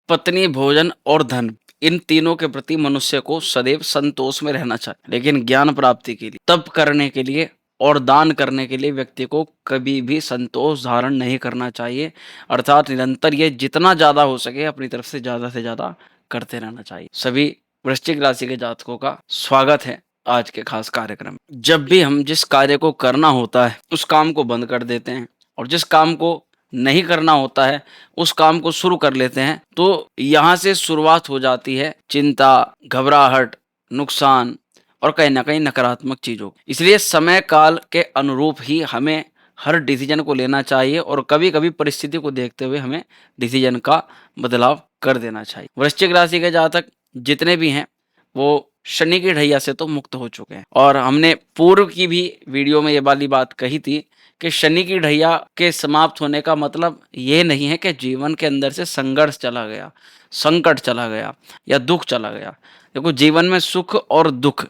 पत्नी, भोजन और धन, इन तीनों के प्रति मनुष्य को सदैव संतोष में रहना चाहिए। लेकिन ज्ञान प्राप्ति के लिए, तप करने के लिए और दान करने के लिए व्यक्ति को कभी भी संतोष धारण नहीं करना चाहिए। अर्थात निरंतर ये जितना ज़्यादा हो सके अपनी तरफ से ज़्यादा करते रहना चाहिए। सभी वृश्चिक राशि के जातकों का स्वागत है आज के खास कार्यक्रम में। जब भी हम जिस कार्य को करना होता है, उस काम को बंद कर देते हैं और जिस काम को नहीं करना होता है, उस काम को शुरू कर लेते हैं, तो यहाँ से शुरुआत हो जाती है चिंता, घबराहट, नुकसान और कहीं न कहीं नकारात्मक चीज़ों की। इसलिए समय काल के अनुरूप ही हमें हर डिसीज़न को लेना चाहिए और कभी-कभी परिस्थिति को देखते हुए हमें डिसीज़न का बदलाव कर देना चाहिए। वृश्चिक राशि के जातक जितने भी हैं, वो शनि की ढैया से तो मुक्त हो चुके हैं और हमने पूर्व की भी वीडियो में ये वाली बात कही थी कि शनि की ढैया के समाप्त होने का मतलब ये नहीं है कि जीवन के अंदर से संघर्ष चला गया, संकट चला गया या दुःख चला गया। देखो, जीवन में सुख और दुःख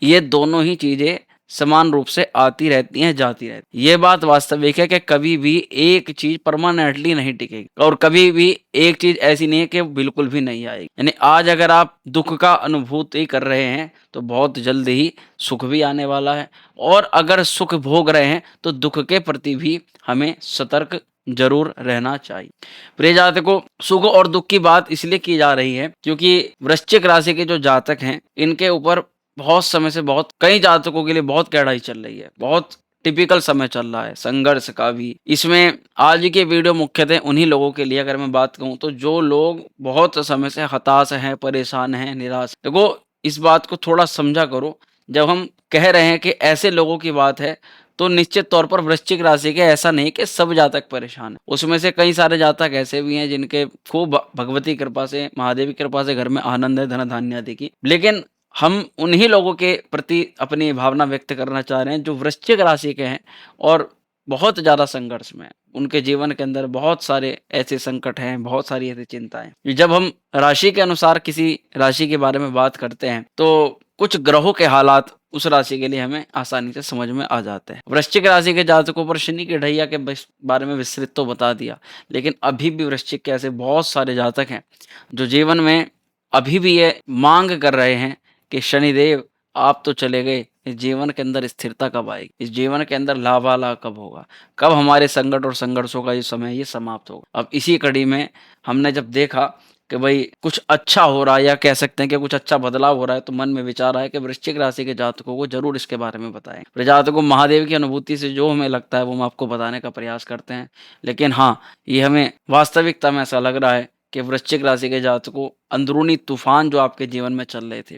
ये दोनों ही चीज़ें समान रूप से आती रहती हैं, जाती रहती हैं। ये बात वास्तविक है कि कभी भी एक चीज़ परमानेंटली नहीं टिकेगी और कभी भी एक चीज़ ऐसी नहीं है कि बिल्कुल भी नहीं आएगी। यानी आज अगर आप दुःख का अनुभूति कर रहे हैं, तो बहुत जल्द ही सुख भी आने वाला है और अगर सुख भोग रहे हैं, तो दुःख के प्रति भी हमें सतर्क ज़रूर रहना चाहिए। प्रिय जातकों, सुख और दुःख की बात इसलिए की जा रही है क्योंकि वृश्चिक राशि के जो जातक हैं, इनके ऊपर बहुत समय से बहुत कई जातकों के लिए बहुत कड़ाई चल रही है, बहुत टिपिकल समय चल रहा है संघर्ष का भी। इसमें आज की वीडियो मुख्यतः उन्हीं लोगों के लिए अगर मैं बात कहूँ, तो जो लोग बहुत समय से हताश हैं, परेशान हैं, निराश। देखो, इस बात को थोड़ा समझा करो। जब हम कह रहे हैं कि ऐसे लोगों की बात है, तो निश्चित तौर पर वृश्चिक राशि के ऐसा नहीं कि सब जातक परेशान हैं। उसमें से कई सारे जातक ऐसे भी हैं जिनके खूब भगवती कृपा से, महादेव की कृपा से घर में आनंद है, धन धान्य आदि की। लेकिन हम उन्हीं लोगों के प्रति अपनी भावना व्यक्त करना चाह रहे हैं जो वृश्चिक राशि के हैं और बहुत ज़्यादा संघर्ष में हैं। उनके जीवन के अंदर बहुत सारे ऐसे संकट हैं, बहुत सारी ऐसी चिंताएं। जब हम राशि के अनुसार किसी राशि के बारे में बात करते हैं, तो कुछ ग्रहों के हालात उस राशि के लिए हमें आसानी से समझ में आ जाते हैं। वृश्चिक राशि के जातकों पर शनि की ढैया के बारे में विस्तृत तो बता दिया, लेकिन अभी भी वृश्चिक के ऐसे बहुत सारे जातक हैं जो जीवन में अभी भी ये मांग कर रहे हैं कि शनिदेव, आप तो चले गए, इस जीवन के अंदर स्थिरता कब आएगी, इस जीवन के अंदर लाभालाभ कब होगा, कब हमारे संकट और संघर्षों का ये समय ये समाप्त होगा। अब इसी कड़ी में हमने जब देखा कि भाई कुछ अच्छा हो रहा है या कह सकते हैं कि कुछ अच्छा बदलाव हो रहा है, तो मन में विचार आया कि वृश्चिक राशि के जातकों को जरूर इसके बारे में बताएं। जातकों, महादेव की अनुभूति से जो हमें लगता है वो हम आपको बताने का प्रयास करते हैं। लेकिन हाँ, ये हमें वास्तविकता में ऐसा लग रहा है कि वृश्चिक राशि के जातकों, अंदरूनी तूफान जो आपके जीवन में चल रहे थे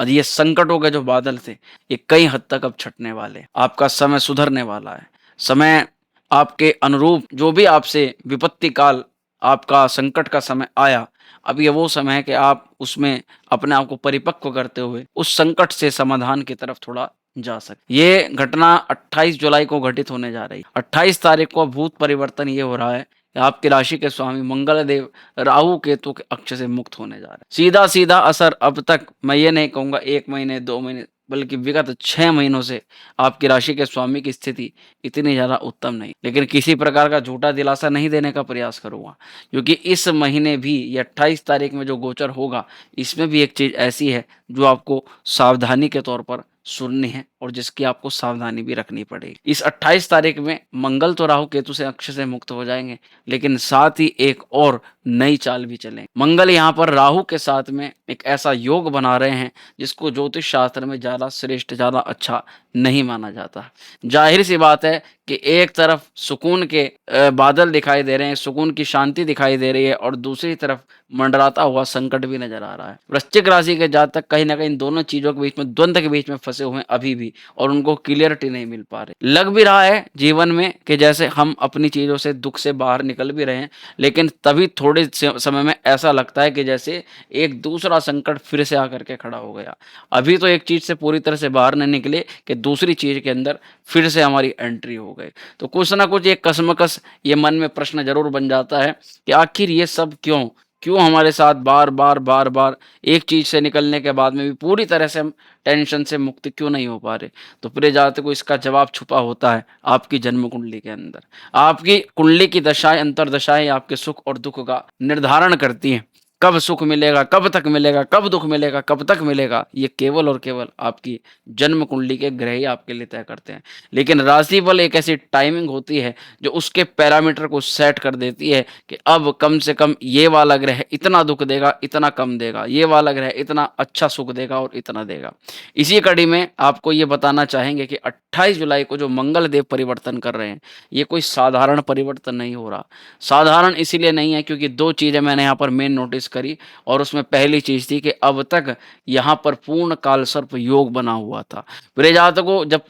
और ये संकटों के जो बादल थे, ये कई हद तक अब छटने वाले हैं। आपका समय सुधरने वाला है। समय आपके अनुरूप जो भी आपसे विपत्ति काल, आपका संकट का समय आया, अब ये वो समय है कि आप उसमें अपने आप को परिपक्व करते हुए उस संकट से समाधान की तरफ थोड़ा जा सके। ये घटना 28 जुलाई को घटित होने जा रही है। 28 तारीख को भूत परिवर्तन ये हो रहा है कि आपकी राशि के स्वामी मंगल देव राहु केतु के अक्ष से मुक्त होने जा रहे हैं। सीधा सीधा असर अब तक मैं ये नहीं कहूंगा 1 महीने 2 महीने, बल्कि विगत 6 महीनों से आपकी राशि के स्वामी की स्थिति इतनी ज्यादा उत्तम नहीं। लेकिन किसी प्रकार का झूठा दिलासा नहीं देने का प्रयास करूंगा, क्योंकि इस महीने भी ये 28 तारीख में जो गोचर होगा, इसमें भी एक चीज ऐसी है जो आपको सावधानी के तौर पर सुननी है और जिसकी आपको सावधानी भी रखनी पड़ेगी। इस 28 तारीख में मंगल तो राहु केतु से अक्ष से मुक्त हो जाएंगे, लेकिन साथ ही एक और नई चाल भी चलेंगे। मंगल यहाँ पर राहु के साथ में एक ऐसा योग बना रहे हैं जिसको ज्योतिष शास्त्र में ज्यादा श्रेष्ठ, ज्यादा अच्छा नहीं माना जाता। जाहिर सी बात है कि एक तरफ सुकून के बादल दिखाई दे रहे हैं, सुकून की शांति दिखाई दे रही है और दूसरी तरफ मंडराता हुआ संकट भी नजर आ रहा है। वृश्चिक राशि के जातक कहीं ना कहीं दोनों चीजों के बीच में, द्वंद्व के बीच में फंसे हुए हैं अभी भी, और उनको क्लियरिटी नहीं मिल पा रही। लग भी रहा है जीवन में कि जैसे हम अपनी चीजों से, दुख से बाहर निकल भी रहे हैं, लेकिन तभी थोड़े समय में ऐसा लगता है कि जैसे एक दूसरा संकट फिर से आकर के खड़ा हो गया। अभी तो एक चीज से पूरी तरह से बाहर नहीं निकले कि दूसरी चीज के अंदर फिर से हमारी एंट्री हो गई। तो कुछ ना कुछ एक कसमकस ये मन में प्रश्न जरूर बन जाता है कि आखिर ये सब क्यों क्यों हमारे साथ बार बार एक चीज से निकलने के बाद में भी पूरी तरह से हम टेंशन से मुक्त क्यों नहीं हो पा रहे। तो प्रिय जातकों, इसका जवाब छुपा होता है आपकी जन्म कुंडली के अंदर। आपकी कुंडली की दशाएं, अंतर दशाएं आपके सुख और दुख का निर्धारण करती हैं कब सुख मिलेगा, कब तक मिलेगा, कब दुख मिलेगा, कब तक मिलेगा, ये केवल और केवल आपकी जन्म कुंडली के ग्रह ही आपके लिए तय करते हैं। लेकिन राशि बल एक ऐसी टाइमिंग होती है जो उसके पैरामीटर को सेट कर देती है कि अब कम से कम ये वाला ग्रह इतना दुख देगा, इतना कम देगा, ये वाला ग्रह इतना अच्छा सुख देगा और इतना देगा। इसी कड़ी में आपको ये बताना चाहेंगे कि 28 जुलाई को जो मंगल देव परिवर्तन कर रहे हैं, ये कोई साधारण परिवर्तन नहीं हो रहा। साधारण इसीलिए नहीं है क्योंकि 2 चीज़ें मैंने यहाँ पर मेन नोटिस करी और उसमें पहली चीज़ थी कि अब तक यहाँ पर पूर्ण कालसर्प योग बना हुआ था। प्रिय जातकों, जब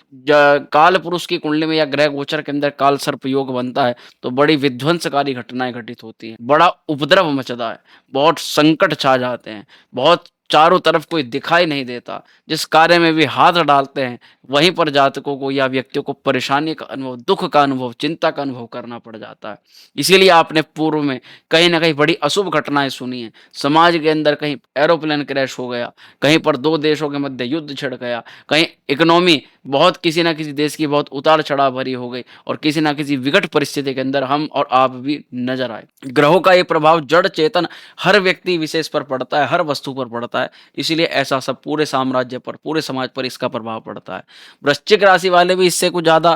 काल पुरुष की कुंडली में या ग्रह गोचर के अंदर कालसर्प योग बनता है तो बड़ी विध्वंसकारी घटनाएं घटित होती हैं, बड़ा उपद्रव मचता है, बहुत संकट छा जाते हैं, बहुत चारों तरफ कोई दिखाई नहीं देता। जिस कार्य में भी हाथ डालते हैं वहीं पर जातकों को या व्यक्तियों को परेशानी का अनुभव, दुख का अनुभव, चिंता का अनुभव करना पड़ जाता है। इसीलिए आपने पूर्व में कहीं न कहीं बड़ी अशुभ घटनाएँ सुनी हैं। समाज के अंदर कहीं एरोप्लेन क्रैश हो गया, कहीं पर 2 देशों के मध्य युद्ध छिड़ गया, कहीं इकोनॉमी बहुत किसी न किसी देश की बहुत उतार-चढ़ाव भरी हो गई और किसी न किसी विकट परिस्थिति के अंदर हम और आप भी नज़र आए। ग्रहों का ये प्रभाव जड़ चेतन हर व्यक्ति विशेष पर पड़ता है, हर वस्तु पर पड़ता है। इसीलिए ऐसा सब पूरे साम्राज्य पर, पूरे समाज पर इसका प्रभाव पड़ता है। वृश्चिक राशि वाले भी इससे कुछ ज़्यादा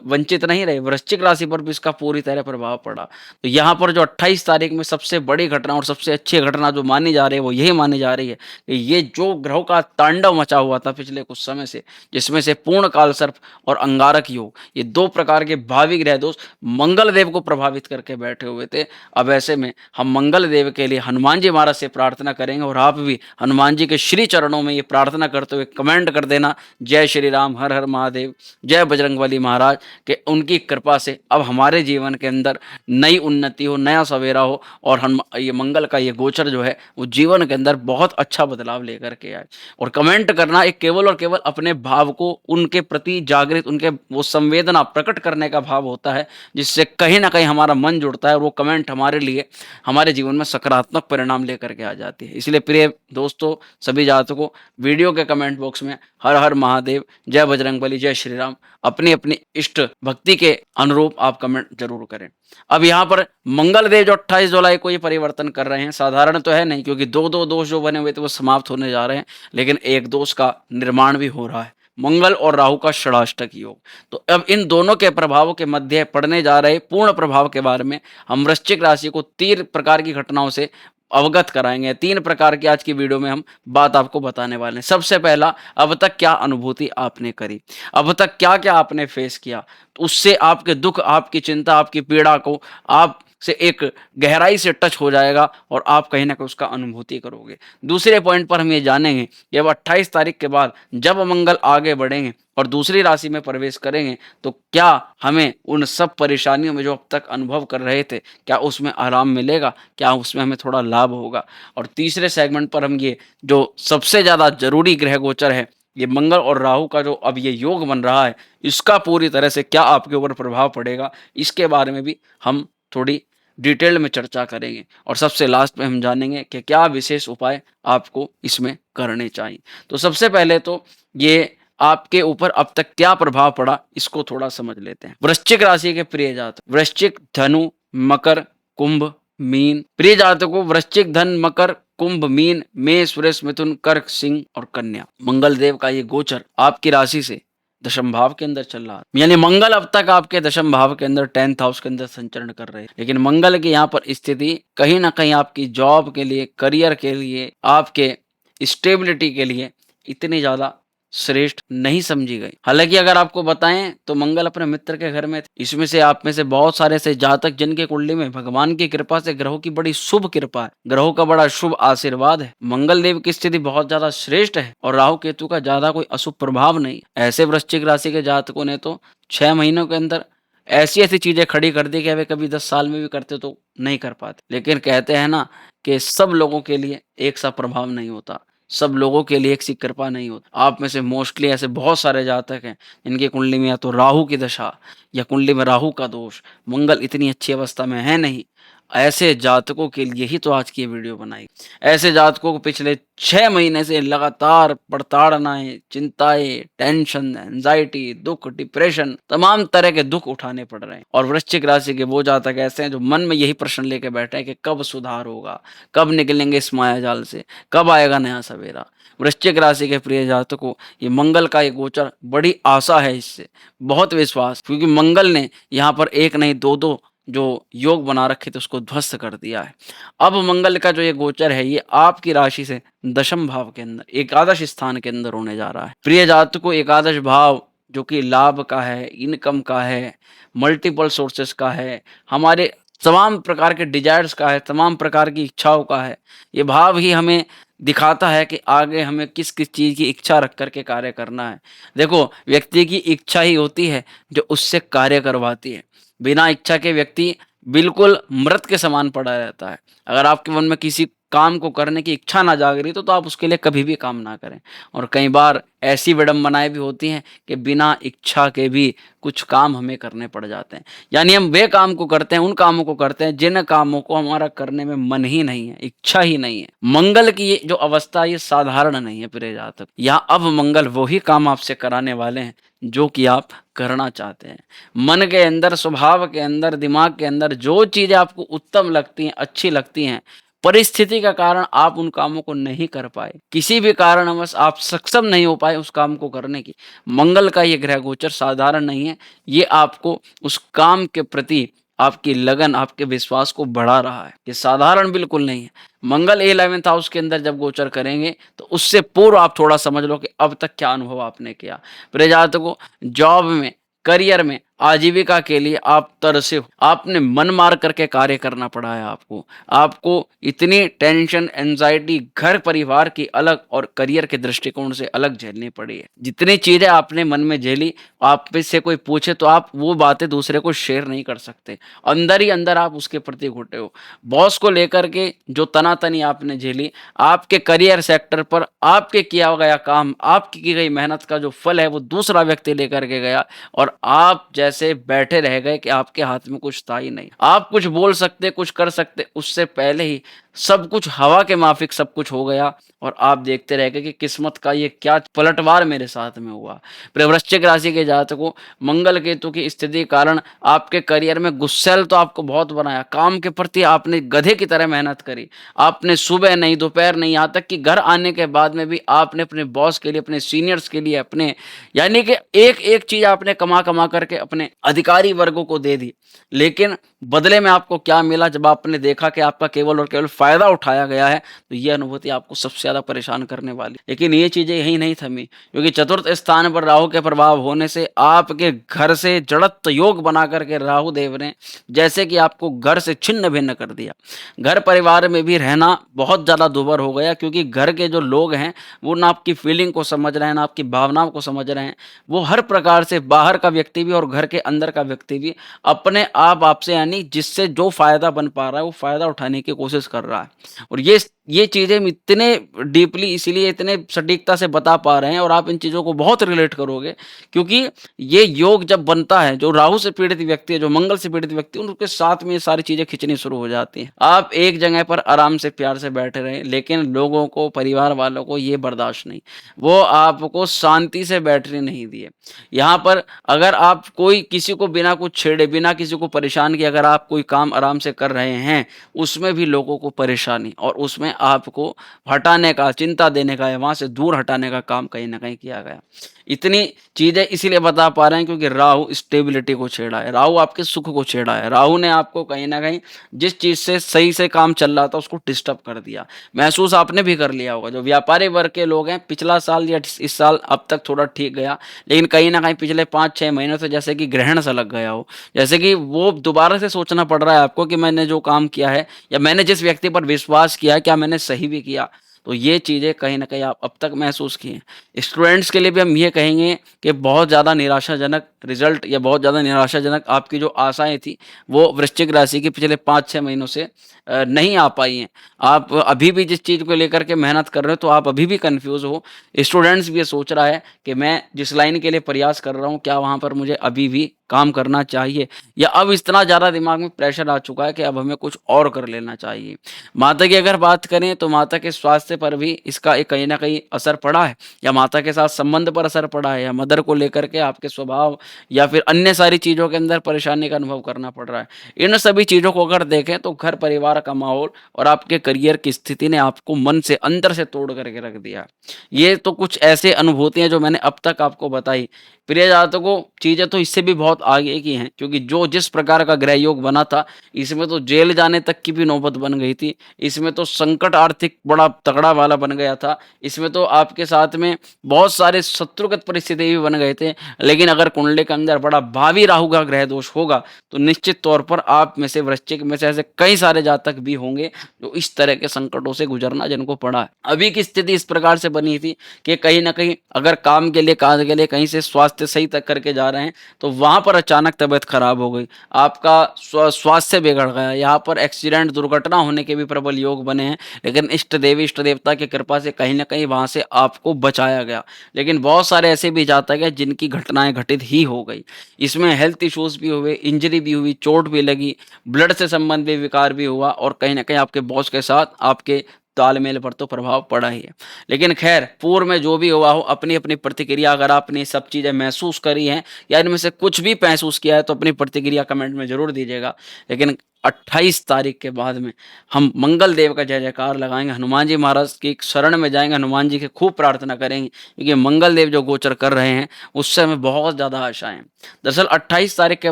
वंचित नहीं रहे। वृश्चिक राशि पर भी इसका पूरी तरह प्रभाव पड़ा। तो यहाँ पर जो 28 तारीख में सबसे बड़ी घटना और सबसे अच्छी घटना जो मानी जा रही है वो यही मानी जा रही है कि ये जो ग्रहों का तांडव मचा हुआ था पिछले कुछ समय से, जिसमें से पूर्ण कालसर्प और अंगारक योग, ये 2 प्रकार के भावी ग्रह दोष मंगल देव को प्रभावित करके बैठे हुए थे। अब ऐसे में हम मंगल देव के लिए हनुमान जी महाराज से प्रार्थना करेंगे और आप भी हनुमान जी के श्री चरणों में ये प्रार्थना करते हुए कमेंट कर देना, जय श्री राम, हर हर महादेव, जय बजरंगबली महाराज, कि उनकी कृपा से अब हमारे जीवन के अंदर नई उन्नति हो, नया सवेरा हो और हम ये मंगल का ये गोचर जो है वो जीवन के अंदर बहुत अच्छा बदलाव लेकर के आए। और कमेंट करना एक केवल और केवल अपने भाव को उनके प्रति जागृत, उनके वो संवेदना प्रकट करने का भाव होता है, जिससे कहीं न कहीं हमारा मन जुड़ता है और वो कमेंट हमारे लिए हमारे जीवन में सकारात्मक परिणाम लेकर के आ जाती है। इसलिए प्रिय दोस्तों, सभी जातकों, वीडियो के कमेंट बॉक्स में हर हर महादेव, जय बजरंगबली, जय श्री राम, अपनी अपनी इष्ट भक्ति के अनुरूप आप कमेंट जरूर करें। अब यहाँ पर मंगल देव जो 28 जुलाई को ये परिवर्तन कर रहे हैं, साधारण तो है नहीं क्योंकि 2-2 दोष जो बने हुए थे वो समाप्त होने जा रहे हैं, लेकिन एक दोष का निर्माण भी हो रहा है, मंगल और राहु का षडाष्टक योग। तो अब इन दोनों के प्रभावों के मध्य पड़ने जा रहे पूर्ण प्रभाव के बारे में हम वृश्चिक राशि को 3 प्रकार की घटनाओं से अवगत कराएंगे। 3 प्रकार की आज की वीडियो में हम बात आपको बताने वाले हैं। सबसे पहला, अब तक क्या अनुभूति आपने करी, अब तक क्या क्या आपने फेस किया, तो उससे आपके दुख, आपकी चिंता, आपकी पीड़ा को आप से एक गहराई से टच हो जाएगा और आप कहीं ना कहीं उसका अनुभूति करोगे। दूसरे पॉइंट पर हम ये जानेंगे कि अब 28 तारीख के बाद जब मंगल आगे बढ़ेंगे और दूसरी राशि में प्रवेश करेंगे तो क्या हमें उन सब परेशानियों में जो अब तक अनुभव कर रहे थे, क्या उसमें आराम मिलेगा, क्या उसमें हमें थोड़ा लाभ होगा। और तीसरे सेगमेंट पर हम ये जो सबसे ज़्यादा जरूरी ग्रह गोचर है, ये मंगल और राहु का जो अब ये योग बन रहा है, इसका पूरी तरह से क्या आपके ऊपर प्रभाव पड़ेगा, इसके बारे में भी हम थोड़ी डिटेल में चर्चा करेंगे। और सबसे लास्ट में हम जानेंगे कि क्या विशेष उपाय आपको इसमें करने चाहिए। तो सबसे पहले तो ये आपके ऊपर अब तक क्या प्रभाव पड़ा, इसको थोड़ा समझ लेते हैं। वृश्चिक राशि के प्रिय जातक, वृश्चिक, धनु, मकर, कुंभ, मीन। प्रिय जातकों, वृश्चिक, धन, मकर, कुंभ, मीन, मेष, वृष, मिथुन, कर्क, सिंह और कन्या। मंगल देव का ये गोचर आपकी राशि से दशम भाव के अंदर चल रहा है, यानी मंगल अब तक आपके दशम भाव के अंदर 10th हाउस के अंदर संचरण कर रहे हैं, लेकिन मंगल की यहाँ पर स्थिति कहीं ना कहीं आपकी जॉब के लिए, करियर के लिए, आपके स्टेबिलिटी के लिए इतनी ज्यादा श्रेष्ठ नहीं समझी गई। हालांकि अगर आपको बताएं तो मंगल अपने मित्र के घर में थे। इसमें से आप में से बहुत सारे ऐसे जातक जिनके कुंडली में भगवान की कृपा से ग्रहों की बड़ी शुभ कृपा है, ग्रहों का बड़ा शुभ आशीर्वाद है, मंगल देव की स्थिति बहुत ज्यादा श्रेष्ठ है और राहु केतु का ज्यादा कोई अशुभ प्रभाव नहीं। ऐसे वृश्चिक राशि के जातकों ने तो 6 महीनों के अंदर ऐसी ऐसी चीजें खड़ी कर दी कि वे कभी 10 साल में भी करते तो नहीं कर पाते। लेकिन कहते हैं ना कि सब लोगों के लिए एक सा प्रभाव नहीं होता, सब लोगों के लिए एक सी कृपा नहीं होती। आप में से मोस्टली ऐसे बहुत सारे जातक हैं जिनकी कुंडली में या तो राहु की दशा या कुंडली में राहु का दोष, मंगल इतनी अच्छी अवस्था में है नहीं। ऐसे जातकों के लिए ही तो आज की ये वीडियो बनाई। ऐसे जातकों को पिछले 6 महीने से लगातार प्रताड़नाएँ, चिंताएँ, टेंशन, एंग्ज़ायटी, दुःख, डिप्रेशन तमाम तरह के दुःख उठाने पड़ रहे हैं। और वृश्चिक राशि के वो जातक ऐसे हैं जो मन में यही प्रश्न लेके बैठे हैं कि कब सुधार होगा? कब निकलेंगे इस मायाजाल से? कब आएगा नया सवेरा? वृश्चिक राशि के प्रिय जातकों, ये मंगल का ये गोचर बड़ी आशा है इससे, बहुत विश्वास, क्योंकि मंगल ने यहाँ पर एक नहीं दो-दो जो योग बना रखे थे उसको ध्वस्त कर दिया है। अब मंगल का जो ये गोचर है ये आपकी राशि से दशम भाव के अंदर एकादश स्थान के अंदर होने जा रहा है। प्रिय जातकों, एकादश भाव जो कि लाभ का है, इनकम का है, मल्टीपल सोर्सेस का है, हमारे तमाम प्रकार के डिजायर्स का है, तमाम प्रकार की इच्छाओं का है। ये भाव ही हमें दिखाता है कि आगे हमें किस-किस चीज़ की इच्छा रख कर के कार्य करना है। देखो, व्यक्ति की इच्छा ही होती है जो उससे कार्य करवाती है। बिना इच्छा के व्यक्ति बिल्कुल मृत के समान पड़ा रहता है। अगर आपके मन में किसी काम को करने की इच्छा ना जाग रही तो आप उसके लिए कभी भी काम ना करें। और कई बार ऐसी विडंबनाएँ भी होती हैं कि बिना इच्छा के भी कुछ काम हमें करने पड़ जाते हैं। यानी हम वे काम को करते हैं, उन कामों को करते हैं जिन कामों को हमारा करने में मन ही नहीं है, इच्छा ही नहीं है। मंगल की ये जो अवस्था ये साधारण नहीं है प्रिय जातक। यहाँ अब मंगल वो ही काम आपसे कराने वाले हैं जो कि आप करना चाहते हैं। मन के अंदर, स्वभाव के अंदर, दिमाग के अंदर जो चीज़ें आपको उत्तम लगती हैं, अच्छी लगती हैं, परिस्थिति का कारण आप उन कामों को नहीं कर पाए, किसी भी कारणवश आप सक्षम नहीं हो पाए उस काम को करने की। मंगल का ये ग्रह गोचर साधारण नहीं है, ये आपको उस काम के प्रति आपकी लगन, आपके विश्वास को बढ़ा रहा है। ये साधारण बिल्कुल नहीं है। मंगल 11th हाउस के अंदर जब गोचर करेंगे तो उससे पूर्व आप थोड़ा समझ लो कि अब तक क्या अनुभव आपने किया। प्रिय जातकों, जॉब में, करियर में, आजीविका के लिए आप तरसे हो। आपने मन मार करके कार्य करना पड़ा है आपको। आपको इतनी टेंशन, एंग्ज़ायटी घर परिवार की अलग और करियर के दृष्टिकोण से अलग झेलनी पड़ी है। जितनी चीज़ें आपने मन में झेली, आप में से कोई पूछे तो आप वो बातें दूसरे को शेयर नहीं कर सकते। अंदर ही अंदर आप उसके प्रति घुटे हो। बॉस को लेकर के जो तनातनी आपने झेली, आपके करियर सेक्टर पर आपके किया गया काम, आपकी की गई मेहनत का जो फल है वो दूसरा व्यक्ति लेकर के गया और आप जैसे बैठे रह गए कि आपके हाथ में कुछ था ही नहीं। आप कुछ बोल सकते, कुछ कर सकते, उससे पहले ही सब कुछ हवा के माफिक सब कुछ हो गया और आप देखते रह गए कि किस्मत का ये क्या पलटवार मेरे साथ में हुआ। प्रिय वृश्चिक राशि के जातकों, मंगल केतु की स्थिति के कारण आपके करियर में गुस्सैल तो आपको बहुत बनाया। काम के प्रति आपने गधे की तरह मेहनत करी। आपने सुबह नहीं, दोपहर नहीं, यहाँ तक कि घर आने के बाद में भी आपने अपने बॉस के लिए, अपने सीनियर्स के लिए, अपने यानी कि एक-एक चीज़ आपने कमा-कमा करके अपने अधिकारी वर्गों को दे दी। लेकिन बदले में आपको क्या मिला जब आपने देखा कि आपका केवल और केवल फ़ायदा उठाया गया है, तो ये अनुभूति आपको सबसे ज़्यादा परेशान करने वाली। लेकिन ये चीज़ें यहीं नहीं थमी, क्योंकि चतुर्थ स्थान पर राहु के प्रभाव होने से आपके घर से जड़त्व योग बना करके राहु देव ने जैसे कि आपको घर से छिन्न-भिन्न कर दिया। घर परिवार में भी रहना बहुत ज़्यादा दूभर हो गया, क्योंकि घर के जो लोग हैं, वो ना आपकी फीलिंग को समझ रहे हैं, ना आपकी भावनाओं को समझ रहे हैं। वो हर प्रकार से बाहर का व्यक्ति भी और घर के अंदर का व्यक्ति भी अपने आप आपसे यानी जिससे जो फ़ायदा बन पा रहा है, वो फ़ायदा उठाने की कोशिश कर रहा है। और ये चीज़ें हम इतने डीपली इसीलिए इतने सटीकता से बता पा रहे हैं और आप इन चीज़ों को बहुत रिलेट करोगे, क्योंकि ये योग जब बनता है, जो राहु से पीड़ित व्यक्ति है, जो मंगल से पीड़ित व्यक्ति है, उनके साथ में ये सारी चीज़ें खिंचनी शुरू हो जाती हैं। आप एक जगह पर आराम से, प्यार से बैठे रहें, लेकिन लोगों को, परिवार वालों को ये बर्दाश्त नहीं। वो आपको शांति से बैठने नहीं दिए। यहाँ पर अगर आप कोई किसी को बिना कुछ छेड़े, बिना किसी को परेशान किए अगर आप कोई काम आराम से कर रहे हैं, उसमें भी लोगों को परेशानी और उसमें आपको हटाने का, चिंता देने का या वहाँ से दूर हटाने का काम कहीं न कहीं किया गया। इतनी चीज़ें इसीलिए बता पा रहे हैं क्योंकि राहु स्टेबिलिटी को छेड़ा है, राहु आपके सुख को छेड़ा है। राहु ने आपको कहीं न कहीं जिस चीज़ से सही से काम चल रहा था उसको डिस्टर्ब कर दिया। महसूस आपने भी कर लिया होगा। जो व्यापारी वर्ग के लोग हैं, पिछला साल या इस साल अब तक थोड़ा ठीक गया, लेकिन कहीं न कहीं पिछले 5-6 महीनों से जैसे कि ग्रहण सा लग गया हो। जैसे कि वो दोबारा से सोचना पड़ रहा है आपको कि मैंने जो काम किया है या मैंने जिस व्यक्ति पर विश्वास किया है, क्या मैंने सही भी किया? तो ये चीज़ें कहीं न कहीं आप अब तक महसूस की हैं। स्टूडेंट्स के लिए भी हम ये कहेंगे कि बहुत ज़्यादा निराशाजनक रिज़ल्ट या बहुत ज़्यादा निराशाजनक आपकी जो आशाएँ थी, वो वृश्चिक राशि की पिछले 5-6 महीनों से नहीं आ पाई हैं। आप अभी भी जिस चीज़ को लेकर के मेहनत कर रहे हो, तो आप अभी भी कन्फ्यूज़ हो। स्टूडेंट्स भी ये सोच रहा है कि मैं जिस लाइन के लिए प्रयास कर रहा हूँ, क्या वहाँ पर मुझे अभी भी काम करना चाहिए, या अब इतना ज़्यादा दिमाग में प्रेशर आ चुका है कि अब हमें कुछ और कर लेना चाहिए। माता की अगर बात करें, तो माता के स्वास्थ्य पर भी इसका एक कहीं न कहीं असर पड़ा है, या माता के साथ संबंध पर असर पड़ा है, या मदर को लेकर के आपके स्वभाव या फिर अन्य सारी चीज़ों के अंदर परेशानी का अनुभव करना पड़ रहा है। इन सभी चीज़ों को अगर देखें, तो घर परिवार का माहौल और आपके करियर की स्थिति ने आपको मन से अंदर से तोड़ करके रख दिया है। ये तो कुछ ऐसे अनुभूतियाँ जो मैंने अब तक आपको बताई। प्रिय जातकों, चीज़ें तो इससे भी बहुत आगे की हैं, क्योंकि जो जिस प्रकार का ग्रह योग बना था, इसमें तो जेल जाने तक की भी नौबत बन गई थी। इसमें तो संकट आर्थिक बड़ा तगड़ा वाला बन गया था। इसमें तो आपके साथ में बहुत सारे शत्रुगत परिस्थिति भी बन गए थे। लेकिन अगर कुंडली के अंदर बड़ा भावी राहु का ग्रह दोष होगा, तो निश्चित तौर पर आप में से, वृश्चिक में से ऐसे कई सारे जातक भी होंगे जो इस तरह के संकटों से गुजरना जिनको पड़ा है। अभी की स्थिति इस प्रकार से बनी थी कि कहीं न कहीं अगर काम के लिए, काज के लिए कहीं से स्वास्थ्य सही तक करके जा रहे हैं, तो वहाँ पर अचानक तबीयत खराब हो गई। आपका स्वास्थ्य बिगड़ गया। यहाँ पर एक्सीडेंट, दुर्घटना होने के भी प्रबल योग बने हैं, लेकिन इष्ट देवी, इष्ट देवता की कृपा से कहीं न कहीं वहाँ से आपको बचाया गया। लेकिन बहुत सारे ऐसे भी जातक हैं जिनकी घटनाएँ घटित ही हो गई। इसमें हेल्थ इश्यूज़ भी हुए, इंजरी भी हुई, चोट भी लगी, ब्लड से संबंधित विकार भी हुआ, और कहीं न कहीं आपके बॉस के साथ आपके तालमेल पर तो प्रभाव पड़ा ही है। लेकिन ख़ैर, पूर्व में जो भी हुआ हो, अपनी-अपनी प्रतिक्रिया, अगर आपने सब चीज़ें महसूस करी हैं या इनमें से कुछ भी महसूस किया है, तो अपनी प्रतिक्रिया कमेंट में ज़रूर दीजिएगा। लेकिन 28 तारीख के बाद में हम मंगल देव का जय-जयकार लगाएँगे, हनुमान जी महाराज की शरण में जाएँगे, हनुमान जी की खूब प्रार्थना करेंगे, क्योंकि मंगल देव जो गोचर कर रहे हैं, उससे हमें बहुत ज़्यादा आशाएँ हैं। दरअसल 28 तारीख के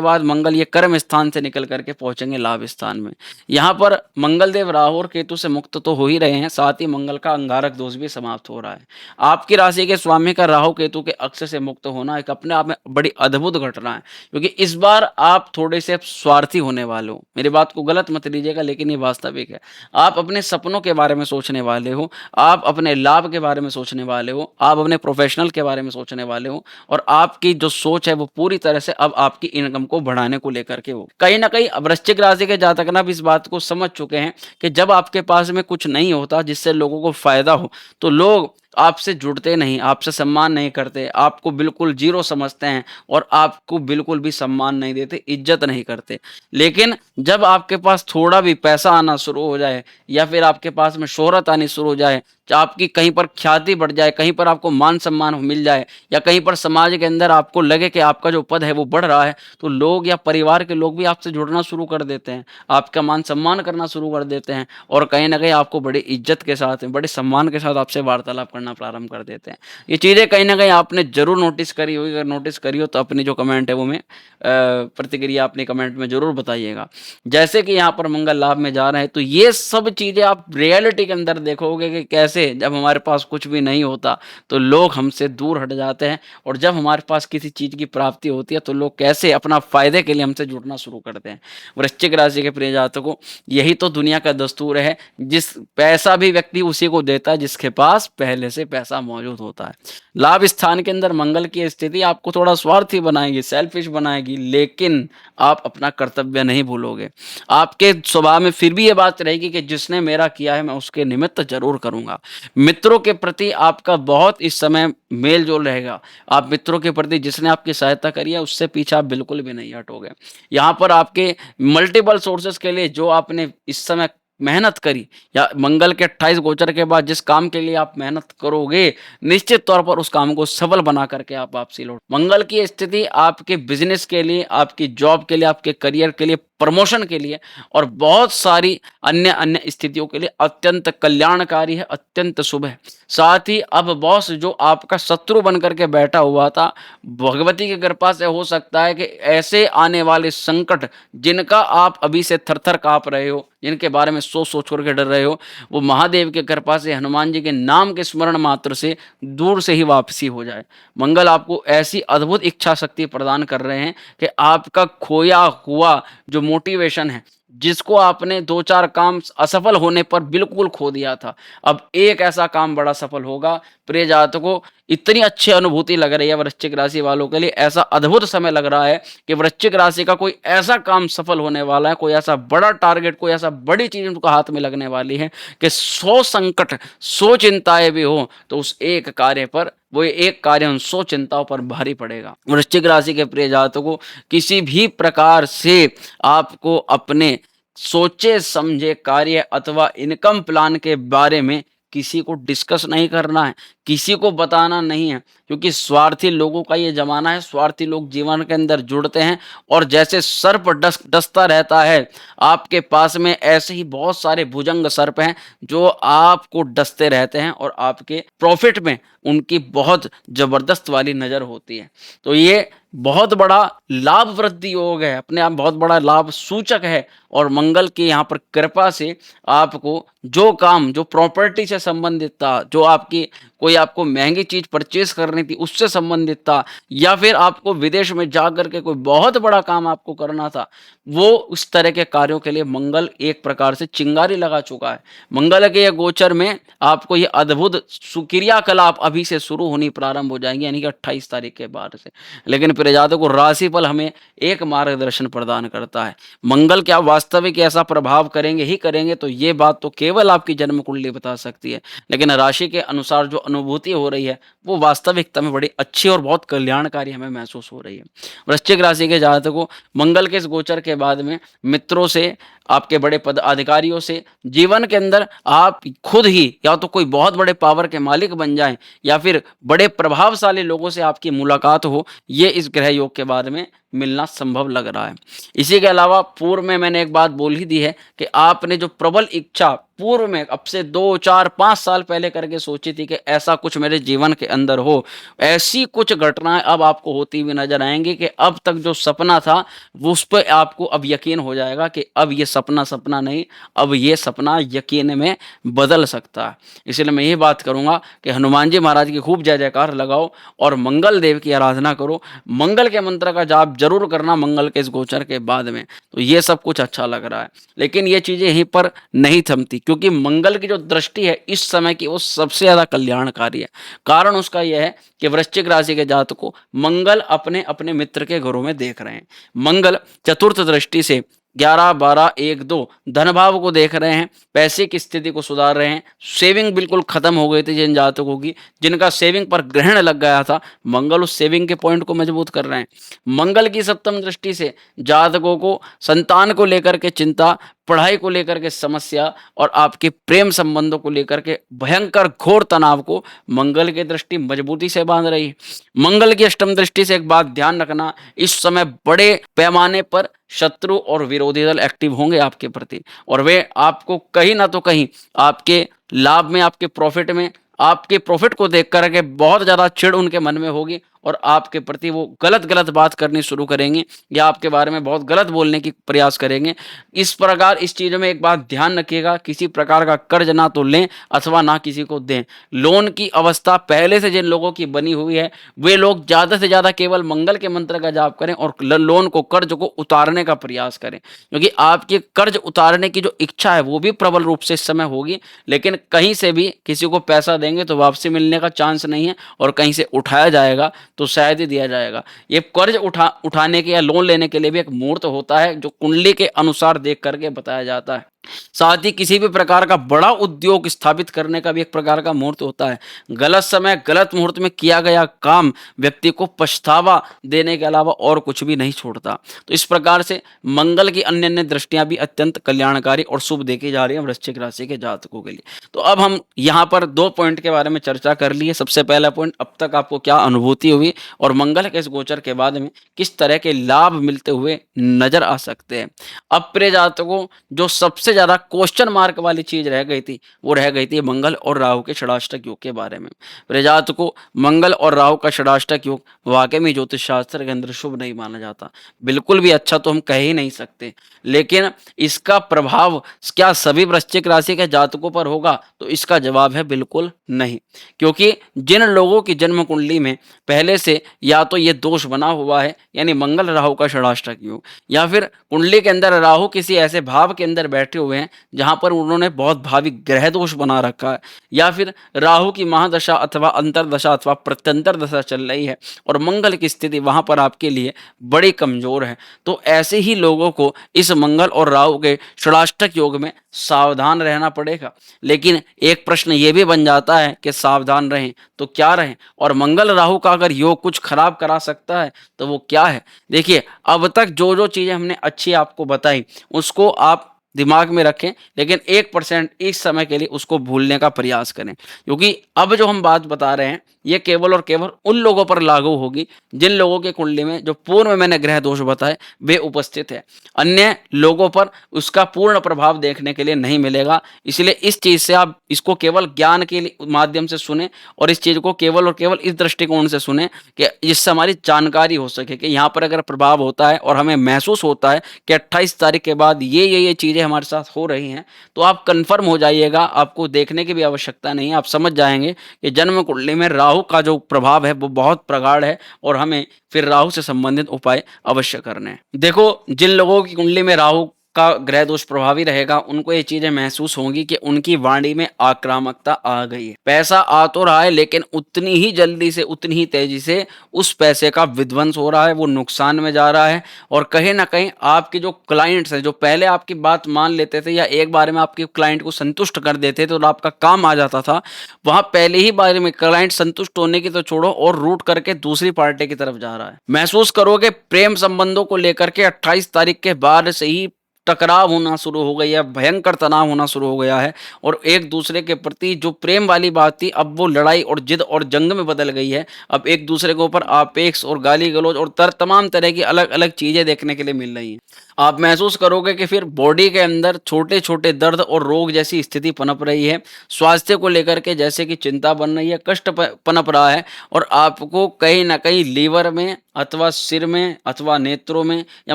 बाद मंगल ये कर्म स्थान से निकल कर के पहुँचेंगे लाभ स्थान में। यहाँ पर मंगल देव राहु और केतु से मुक्त तो हो ही रहे हैं, साथ ही मंगल का अंगारक दोष भी समाप्त हो रहा है। आपकी राशि के स्वामी का राहु केतु के अक्ष से मुक्त होना एक अपने आप में बड़ी अद्भुत घटना है, क्योंकि इस बार आप थोड़े से स्वार्थी होने वाले हो। मेरी बात को गलत मत लीजिएगा, लेकिन ये वास्तविक है। आप अपने सपनों के बारे में सोचने वाले हो, आप अपने लाभ के बारे में सोचने वाले हो, आप अपने प्रोफेशनल के बारे में सोचने वाले हो, और आपकी जो सोच है वो पूरी तरह से अब आपकी इनकम को बढ़ाने को लेकर के हो। कहीं न कहीं अब वृश्चिक राशि के जातक ना अब इस बात को समझ चुके हैं कि जब आपके पास में कुछ नहीं होता जिससे लोगों को फ़ायदा हो, तो लोग आपसे जुड़ते नहीं, आपसे सम्मान नहीं करते, आपको बिल्कुल ज़ीरो समझते हैं, और आपको बिल्कुल भी सम्मान नहीं देते, इज़्ज़त नहीं करते। लेकिन जब आपके पास थोड़ा भी पैसा आना शुरू हो जाए, या फिर आपके पास में शोहरत आनी शुरू हो जाए, आपकी कहीं पर ख्याति बढ़ जाए, कहीं पर आपको मान-सम्मान मिल जाए, या कहीं पर समाज के अंदर आपको लगे कि आपका जो पद है वो बढ़ रहा है, तो लोग या परिवार के लोग भी आपसे जुड़ना शुरू कर देते हैं, आपका मान-सम्मान करना शुरू कर देते हैं, और कहीं न कहीं आपको बड़ी इज़्ज़त के साथ, बड़े सम्मान के साथ आपसे वार्तालाप करना प्रारंभ कर देते हैं। ये चीज़ें कहीं न कहीं आपने ज़रूर नोटिस करी होगी, अगर नोटिस करी हो तो अपनी जो कमेंट है वो में प्रतिक्रिया अपनी कमेंट में ज़रूर बताइएगा। जैसे कि यहाँ पर मंगल लाभ में जा रहे हैं, तो ये सब चीज़ें आप रियलिटी के अंदर देखोगे कि कैसे जब हमारे पास कुछ भी नहीं होता, तो लोग हमसे दूर हट जाते हैं, और जब हमारे पास किसी चीज़ की प्राप्ति होती है, तो लोग कैसे अपना फ़ायदे के लिए हमसे जुड़ना शुरू करते हैं। वृश्चिक राशि के प्रिय जातकों, यही तो दुनिया का दस्तूर है, जिस पैसा भी व्यक्ति उसी को देता है जिसके पास पहले से पैसा मौजूद होता है। लाभ स्थान के अंदर मंगल की स्थिति आपको थोड़ा स्वार्थी बनाएगी, सेल्फिश बनाएगी, लेकिन आप अपना कर्तव्य नहीं भूलोगे। आपके स्वभाव में फिर भी ये बात रहेगी कि जिसने मेरा किया है मैं उसके निमित्त ज़रूर करूँगा। मित्रों के प्रति आपका बहुत इस समय मेल-जोल रहेगा। आप मित्रों के प्रति जिसने आपकी सहायता करी है उससे पीछे आप बिल्कुल भी नहीं हटोगे। यहाँ पर आपके मल्टीपल सोर्सेज़ के लिए जो आपने इस समय मेहनत करी, या मंगल के 28 गोचर के बाद जिस काम के लिए आप मेहनत करोगे, निश्चित तौर पर उस काम को सफल बना करके आप वापसी लौट। मंगल की स्थिति आपके बिज़नेस के लिए, आपकी जॉब के लिए, आपके करियर के लिए, प्रमोशन के लिए, और बहुत सारी अन्य स्थितियों के लिए अत्यंत कल्याणकारी है, अत्यंत शुभ है। साथ ही अब बॉस जो आपका शत्रु बन करके बैठा हुआ था, भगवती की कृपा से हो सकता है कि ऐसे आने वाले संकट जिनका आप अभी से थर-थर काँप रहे हो, जिनके बारे में सोच-सोच कर के डर रहे हो, वो महादेव की कृपा से, हनुमान जी के नाम के स्मरण मात्र से दूर से ही वापसी हो जाए। मंगल आपको ऐसी अद्भुत इच्छा शक्ति प्रदान कर रहे हैं कि आपका खोया हुआ जो मोटिवेशन है, जिसको आपने 2-4 काम असफल होने पर बिल्कुल खो दिया था, अब एक ऐसा काम बड़ा सफल होगा। प्रिय जातकों, इतनी अच्छी अनुभूति लग रही है वृश्चिक राशि वालों के लिए, ऐसा अद्भुत समय लग रहा है कि वृश्चिक राशि का कोई ऐसा काम सफल होने वाला है, कोई ऐसा बड़ा टारगेट, कोई ऐसा बड़ी चीज़ उनको हाथ में लगने वाली है कि 100 संकट, 100 चिंताएँ भी हो, तो उस एक कार्य पर, वो एक कार्य उन 100 चिंताओं पर भारी पड़ेगा। वृश्चिक राशि के प्रिय जातकों, किसी भी प्रकार से आपको अपने सोचे समझे कार्य अथवा इनकम प्लान के बारे में किसी को डिस्कस नहीं करना है, किसी को बताना नहीं है, क्योंकि स्वार्थी लोगों का ये ज़माना है, स्वार्थी लोग जीवन के अंदर जुड़ते हैं और जैसे सर्प डसता रहता है, आपके पास में ऐसे ही बहुत सारे भुजंग सर्प हैं जो आपको डसते रहते हैं और आपके प्रॉफिट में उनकी बहुत ज़बरदस्त वाली नज़र होती है। तो ये बहुत बड़ा लाभ वृद्धि योग है, अपने आप बहुत बड़ा लाभ सूचक है और मंगल की यहाँ पर कृपा से आपको जो काम, जो प्रॉपर्टी से संबंधित था, जो आपकी कोई आपको महँगी चीज़ परचेज़ करनी थी, उससे संबंधित था, या फिर आपको विदेश में जा कर के कोई बहुत बड़ा काम आपको करना था, वो उस तरह के कार्यों के लिए मंगल एक प्रकार से चिंगारी लगा चुका है। मंगल के ये गोचर में आपको ये अद्भुत क्रियाकलाप अभी से शुरू होनी प्रारंभ हो जाएँगी, यानी कि 28 तारीख के बाद से। लेकिन प्रिय जातकों, राशिफल हमें एक मार्गदर्शन प्रदान करता है। मंगल क्या वास्तविक ऐसा प्रभाव करेंगे ही करेंगे, तो ये बात तो केवल आपकी जन्म कुंडली बता सकती है। लेकिन राशि के अनुसार जो अनुभूति हो रही है, वो वास्तविकता में बड़ी अच्छी और बहुत कल्याणकारी हमें महसूस हो रही है। वृश्चिक राशि के जातकों, मंगल के इस गोचर के बाद में मित्रों से, आपके बड़े पद अधिकारियों से, जीवन के अंदर आप खुद ही या तो कोई बहुत बड़े पावर के मालिक बन जाएं, या फिर बड़े प्रभावशाली लोगों से आपकी मुलाकात हो, ये इस ग्रह योग के बाद में मिलना संभव लग रहा है। इसी के अलावा पूर्व में मैंने एक बात बोल ही दी है कि आपने जो प्रबल इच्छा पूर्व में अब से 2, 4, 5 साल पहले करके सोची थी कि ऐसा कुछ मेरे जीवन के अंदर हो, ऐसी कुछ घटनाएं अब आपको होती हुई नजर आएंगी कि अब तक जो सपना था वो उस पर आपको अब यकीन हो जाएगा कि अब ये सपना सपना नहीं, अब ये सपना यकीन में बदल सकता है। इसलिए मैं ये बात करूंगा कि हनुमान जी महाराज की खूब जय जयकार लगाओ और मंगल देव की आराधना करो। मंगल के मंत्र का जाप जरूर करना मंगल के इस गोचर के बाद में, तो ये सब कुछ अच्छा लग रहा है। लेकिन ये चीजें यहीं पर नहीं थमती, क्योंकि मंगल की जो दृष्टि है इस समय की, वो सबसे ज्यादा कल्याणकारी है। कारण उसका यह है कि वृश्चिक राशि के जातक को मंगल अपने अपने मित्र के घरों में देख रहे हैं। मंगल चतुर्थ दृष्टि से 11, 12, 1, 2 धन भाव को देख रहे हैं, पैसे की स्थिति को सुधार रहे हैं। सेविंग बिल्कुल खत्म हो गई थी जिन जातकों की, जिनका सेविंग पर ग्रहण लग गया था, मंगल उस सेविंग के पॉइंट को मजबूत कर रहे हैं। मंगल की सप्तम दृष्टि से जातकों को संतान को लेकर के चिंता, पढ़ाई को लेकर के समस्या और आपके प्रेम संबंधों को लेकर के भयंकर घोर तनाव को मंगल की दृष्टि मजबूती से बांध रही है। मंगल की अष्टम दृष्टि से एक बात ध्यान रखना, इस समय बड़े पैमाने पर शत्रु और विरोधी दल एक्टिव होंगे आपके प्रति, और वे आपको कहीं ना तो कहीं आपके लाभ में, आपके प्रॉफिट में, आपके प्रॉफिट को देख करके बहुत ज्यादा चिढ़ उनके मन में होगी और आपके प्रति वो गलत गलत बात करनी शुरू करेंगे या आपके बारे में बहुत गलत बोलने की प्रयास करेंगे। इस प्रकार इस चीज़ों में एक बात ध्यान रखिएगा, किसी प्रकार का कर्ज ना तो लें अथवा ना किसी को दें। लोन की अवस्था पहले से जिन लोगों की बनी हुई है, वे लोग ज़्यादा से ज़्यादा केवल मंगल के मंत्र का जाप करें और लोन को, कर्ज को उतारने का प्रयास करें, क्योंकि आपके कर्ज उतारने की जो इच्छा है वो भी प्रबल रूप से इस समय होगी। लेकिन कहीं से भी किसी को पैसा देंगे तो वापसी मिलने का चांस नहीं है, और कहीं से उठाया जाएगा तो शायद ही दिया जाएगा। ये कर्ज उठाने के या लोन लेने के लिए भी एक मुहूर्त होता है जो कुंडली के अनुसार देख करके बताया जाता है। साथ ही किसी भी प्रकार का बड़ा उद्योग स्थापित करने का भी एक प्रकार का मुहूर्त होता है। गलत समय, गलत मुहूर्त में किया गया काम व्यक्ति को पछतावा देने के अलावा और कुछ भी नहीं छोड़ता। तो इस प्रकार से मंगल की अन्य अन्य दृष्टियां भी अत्यंत कल्याणकारी और शुभ देखी जा रही है वृश्चिक राशि के जातकों के लिए। तो अब हम यहाँ पर 2 पॉइंट के बारे में चर्चा कर लिए। सबसे पहला पॉइंट, अब तक आपको क्या अनुभूति हुई और मंगल के इस गोचर के बाद में किस तरह के लाभ मिलते हुए नजर आ सकते हैं। अब प्रिय जातकों, जो सबसे सबसे ज्यादा क्वेश्चन मार्क वाली चीज रह गई थी, वो रह गई थी मंगल और राहु के षडाष्टक योग के बारे में। प्रजात को मंगल और राहु का षडाष्टक योग वाकई में ज्योतिष शास्त्र के अंदर शुभ नहीं माना जाता, बिल्कुल भी अच्छा तो हम कह ही नहीं सकते। लेकिन इसका प्रभाव क्या सभी वृश्चिक राशि के जातकों पर होगा, तो इसका जवाब है बिल्कुल नहीं। क्योंकि जिन लोगों की जन्म कुंडली में पहले से या तो ये दोष बना हुआ है, यानी मंगल राहु का षडाष्टक योग, या फिर कुंडली के अंदर राहु किसी ऐसे भाव के अंदर बैठे हुए हैं जहां पर उन्होंने बहुत भावी ग्रह दोष बना रखा है, या फिर राहु की महादशा अथवा अंतरदशा अथवा प्रत्यंतर दशा चल रही है और मंगल की स्थिति वहां पर आपके लिए बड़ी कमजोर है, तो ऐसे ही लोगों को इस मंगल और राहु के षडाष्टक योग में सावधान रहना पड़ेगा। लेकिन एक प्रश्न ये भी बन जाता है कि सावधान रहें तो क्या रहें, और मंगल राहु का अगर योग कुछ खराब करा सकता है तो वो क्या है। देखिए, अब तक जो जो चीजें हमने अच्छी आपको बताई उसको आप दिमाग में रखें, लेकिन 1% इस समय के लिए उसको भूलने का प्रयास करें, क्योंकि अब जो हम बात बता रहे हैं ये केवल और केवल उन लोगों पर लागू होगी जिन लोगों के कुंडली में जो पूर्व में मैंने ग्रह दोष बताए वे उपस्थित है। अन्य लोगों पर उसका पूर्ण प्रभाव देखने के लिए नहीं मिलेगा। इसलिए इस चीज से आप इसको केवल ज्ञान के माध्यम से सुने और इस चीज को केवल और केवल इस दृष्टिकोण से सुने कि जिससे हमारी जानकारी हो सके कि यहाँ पर अगर प्रभाव होता है और हमें महसूस होता है कि 28 तारीख के बाद ये चीजें हमारे साथ हो रही हैं, तो आप कंफर्म हो जाइएगा, आपको देखने की भी आवश्यकता नहीं है। आप समझ जाएंगे कि जन्म कुंडली में राहु का जो प्रभाव है वो बहुत प्रगाढ़ है और हमें फिर राहु से संबंधित उपाय अवश्य करने हैं। देखो, जिन लोगों की कुंडली में राहु का ग्रह दोष प्रभावी रहेगा उनको ये चीजें महसूस होंगी कि उनकी वाणी में आक्रामकता आ गई है। पैसा आ तो रहा है लेकिन उतनी ही जल्दी से, उतनी ही तेजी से उस पैसे का विध्वंस हो रहा है, वो नुकसान में जा रहा है। और कहीं ना कहीं आपके जो क्लाइंट्स हैं, जो पहले आपकी बात मान लेते थे या एक बार में आपके क्लाइंट को संतुष्ट कर देते थे और आपका काम आ जाता था, वहां पहले ही बार में क्लाइंट संतुष्ट होने की तो छोड़ो और रूट करके दूसरी पार्टी की तरफ जा रहा है। महसूस करोगे प्रेम संबंधों को लेकर के 28 तारीख के बाद से ही टकराव होना शुरू हो गई है, भयंकर तनाव होना शुरू हो गया है और एक दूसरे के प्रति जो प्रेम वाली बात थी अब वो लड़ाई और जिद और जंग में बदल गई है। अब एक दूसरे के ऊपर आपेक्ष और गाली गलौज और तमाम तरह की अलग अलग चीजें देखने के लिए मिल रही हैं। आप महसूस करोगे कि फिर बॉडी के अंदर छोटे छोटे दर्द और रोग जैसी स्थिति पनप रही है। स्वास्थ्य को लेकर के जैसे कि चिंता बन रही है, कष्ट पनप रहा है और आपको कहीं ना कहीं लीवर में अथवा सिर में अथवा नेत्रों में या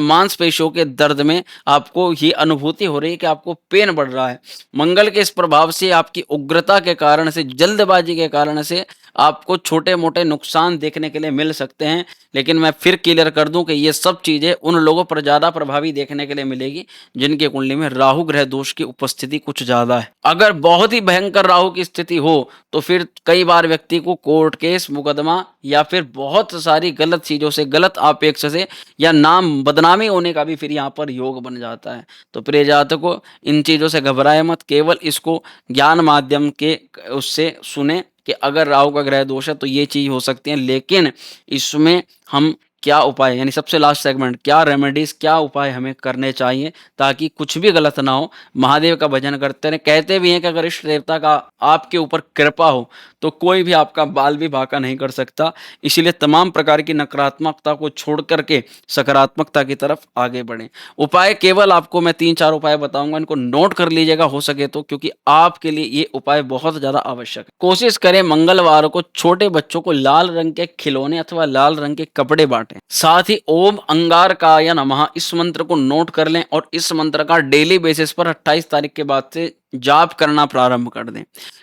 मांसपेशियों के दर्द में आपको ये अनुभूति हो रही है कि आपको पेन बढ़ रहा है। मंगल के इस प्रभाव से, आपकी उग्रता के कारण से, जल्दबाजी के कारण से आपको छोटे मोटे नुकसान देखने के लिए मिल सकते हैं। लेकिन मैं फिर क्लियर कर दूं कि ये सब चीजें उन लोगों पर ज्यादा प्रभावी देखने के लिए मिलेगी जिनके कुंडली में राहु ग्रह दोष की उपस्थिति कुछ ज्यादा है। अगर बहुत ही भयंकर राहु की स्थिति हो तो फिर कई बार व्यक्ति को कोर्ट केस, मुकदमा या फिर बहुत सारी गलत चीजों से, गलत अपेक्षा से या नाम बदनामी होने का भी फिर यहाँ पर योग बन जाता है। तो प्रिय जातकों, इन चीजों से घबराए मत, केवल इसको ज्ञान माध्यम के उससे सुने कि अगर राहु का ग्रह दोष है तो ये चीज हो सकती है। लेकिन इसमें हम क्या उपाय, यानी सबसे लास्ट सेगमेंट, क्या रेमेडीज, क्या उपाय हमें करने चाहिए ताकि कुछ भी गलत ना हो। महादेव का भजन करते रहे। कहते भी हैं कि अगर इष्ट देवता का आपके ऊपर कृपा हो तो कोई भी आपका बाल भी बांका नहीं कर सकता। इसीलिए तमाम प्रकार की नकारात्मकता को छोड़ करके सकारात्मकता की तरफ आगे बढ़ें। उपाय केवल आपको मैं 3-4 उपाय बताऊंगा, इनको नोट कर लीजिएगा हो सके तो, क्योंकि आपके लिए ये उपाय बहुत ज्यादा आवश्यक है। कोशिश करें मंगलवार को छोटे बच्चों को लाल रंग के खिलौने अथवा लाल रंग के कपड़े बांटें। साथ ही ओम अंगारकाय नमः इस मंत्र को नोट कर लें और इस मंत्र का डेली बेसिस पर 28 तारीख के बाद से जाप करना प्रारंभ कर दें।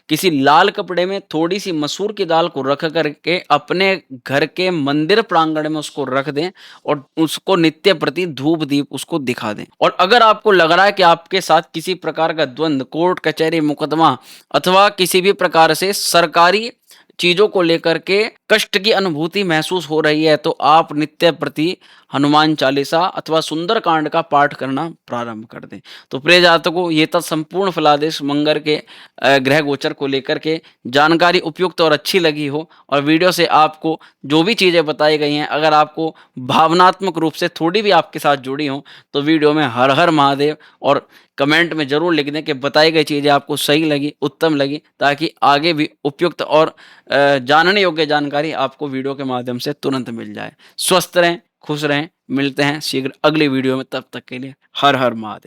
किसी लाल कपड़े में थोड़ी सी मसूर की दाल को रख करके अपने घर के मंदिर प्रांगण में उसको रख दें और उसको नित्य प्रति धूप दीप उसको दिखा दें। और अगर आपको लग रहा है कि आपके साथ किसी प्रकार का द्वंद, कोर्ट कचहरी मुकदमा अथवा किसी भी प्रकार से सरकारी चीजों को लेकर के कष्ट की अनुभूति महसूस हो रही है, तो आप नित्य प्रति हनुमान चालीसा अथवा सुंदर कांड का पाठ करना प्रारंभ कर दें। तो प्रिय जातकों, ये था संपूर्ण फलादेश मंगल के ग्रह गोचर को लेकर के। जानकारी उपयुक्त और अच्छी लगी हो और वीडियो से आपको जो भी चीजें बताई गई हैं अगर आपको भावनात्मक रूप से थोड़ी भी आपके साथ जुड़ी हो तो वीडियो में हर हर महादेव और कमेंट में जरूर लिख दें कि बताई गई चीजें आपको सही लगी, उत्तम लगी, ताकि आगे भी उपयुक्त और जानने योग्य जानकारी आपको वीडियो के माध्यम से तुरंत मिल जाए। स्वस्थ रहें, खुश रहें, मिलते हैं शीघ्र अगली वीडियो में। तब तक के लिए हर हर महादेव।